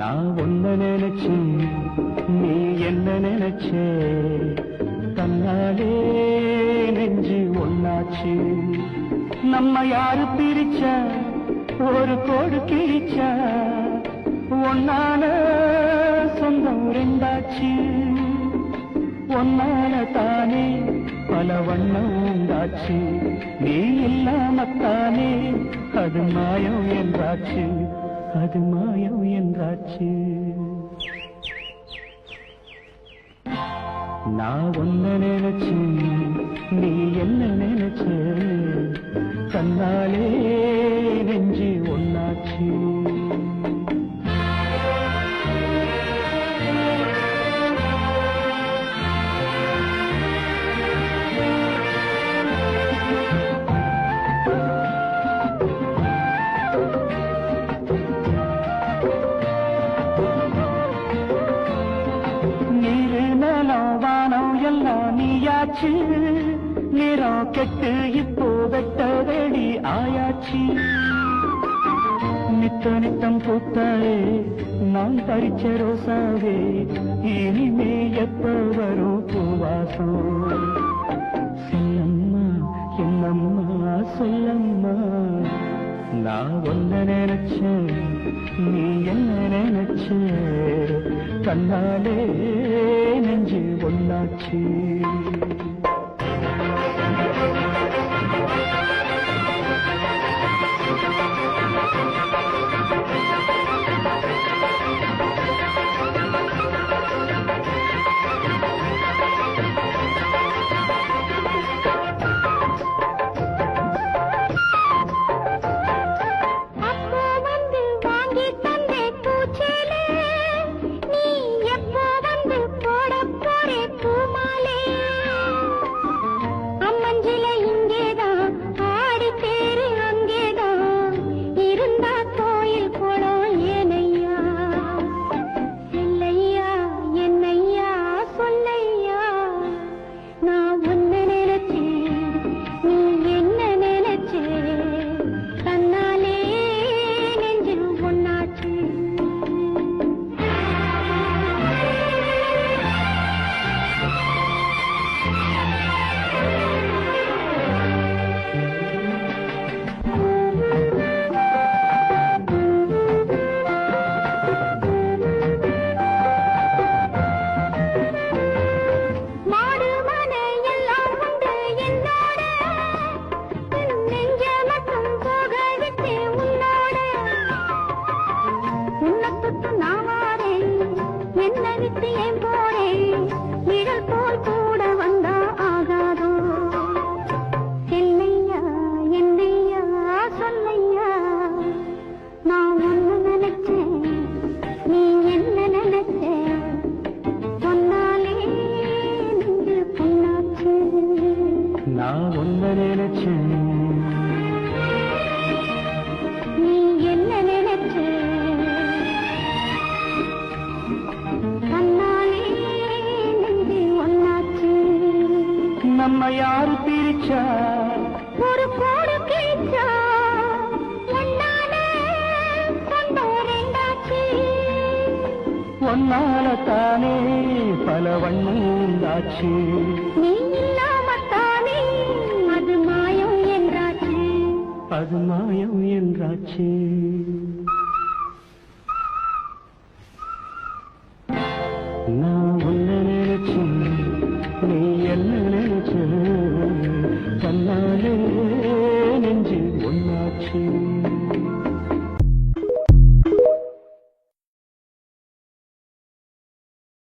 நான் ஒன்ன நினைச்சு நீ என்ன நினைச்சே தன்னாலே நெஞ்சு ஒன்னாச்சு நம்ம யாரு பிரிச்சா ஒரு கோடு கிழிச்சா ஒன்னான சொந்தம் ரெண்டாச்சு ஒன்னான தானே பல வண்ணம் உண்டாச்சு நீ இல்லாமத்தானே அது மாயம் என்றாச்சு அது மாயம் என்றாச்சு நான் ஒன்ன நினைச்சு நீ என்ன நினைச்ச தன்னாலே நெஞ்சு ஒன்னாச்சு நீயாச்சு நிறம் கெட்டு இப்போ வெட்ட வேடி ஆயாச்சு நித்த நித்தம் பூத்தாயே நான் பறிச்ச ரோசாவே இனிமே எப்ப வரும் பூவாசம் சொல்லம்மா என்னம்மா சொல்லம்மா நான் ஒன்ன நினைச்சேன் நீ என்ன நினைச்ச கண்ணாலே நெஞ்சு ஒன்னாச்சு நான் ஒன்ன நினைச்சேன் நீ என்ன நினைச்ச கண்ணாலே நெஞ்சு ஒன்னாச்சு நம்ம யாரு பிரிச்சா ஒரு கோடு கிழிச்சா ஒன்னாலே சொந்தம் ரெண்டாச்சு ஒன்னால தானே பல வண்ணம் உண்டாச்சு நீ இல்லாமத்தானே அது மாயம் என்றாச்சு அது மாயம் என்றாச்சு நான்